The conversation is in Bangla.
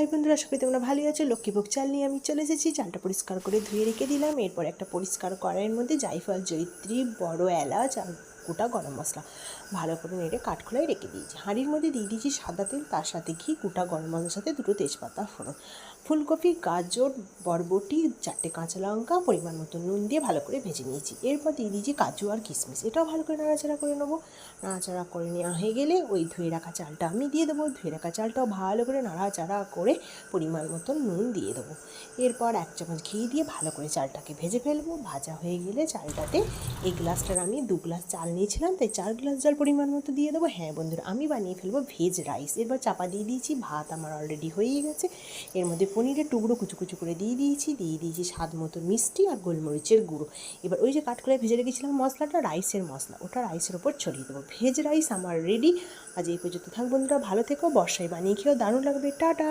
হাই বন্ধুরা, আশা করি তোমরা ভালোই আছো। লক্ষ্মীভোগ চাল নিয়ে আমি চলে এসেছি। চালটা পরিষ্কার করে ধুয়ে রেখে দিলাম। এরপর একটা পরিষ্কার কড়াইয়ের মধ্যে জায়ফল, জয়িত্রী, বড় এলাচ আর গোটা গরম মশলা ভালো করে নেড়ে কাঠখোলায় রেখে দিয়েছি। হাঁড়ির মধ্যে দিয়ে দিয়েছি সাদা তেল, তার সাথে ঘি, গোটা গরম মশলার সাথে দুটো তেজপাতা ফোড়ন, ফুলকপি, গাজর, বরবটি, 4টে কাঁচা লঙ্কা, পরিমাণ মতো নুন দিয়ে ভালো করে ভেজে নিয়েছি। এরপর দিয়ে দিয়েছি কাজু আর কিশমিশ, এটাও ভালো করে নাড়াচাড়া করে নেবো। নাড়াচাড়া করে নেওয়া হয়ে গেলে ওই ধুয়ে রাখা চালটা আমি দিয়ে দেবো। ধুয়ে রাখা চালটাও ভালো করে নাড়াচাড়া করে পরিমাণ মতো নুন দিয়ে দেবো। এরপর 1 চামচ ঘি দিয়ে ভালো করে চালটাকে ভেজে ফেলবো। ভাজা হয়ে গেলে চালটাতে এই গ্লাসটার আমি 2 গ্লাস চাল নিয়েছিলাম, তাই 4 গ্লাস জল পরিমাণ মতো দিয়ে দেবো। হ্যাঁ বন্ধুরা, আমি বানিয়ে ফেলবো ভেজ রাইস। এরপর চাপা দিয়ে দিয়েছি, ভাত আমার অলরেডি হয়েই গেছে। এর মধ্যে পনিরের টুকরো কুচু কুচু করে দিয়ে দিয়েছি স্বাদ মতো মিষ্টি আর গোলমরিচের গুঁড়ো। এবার ওই যে কাঠকলায় ভেজে রেখেছিলাম মশলাটা, রাইসের মশলা, ওটা রাইসের ওপর ছড়িয়ে দেবো। ভেজ রাইস আমার রেডি। আজ এই পর্যন্ত থাক বন্ধুরা, ভালো থেকো। বর্ষায় বানিয়ে খেয়েও দারুণ লাগবে। টাটা।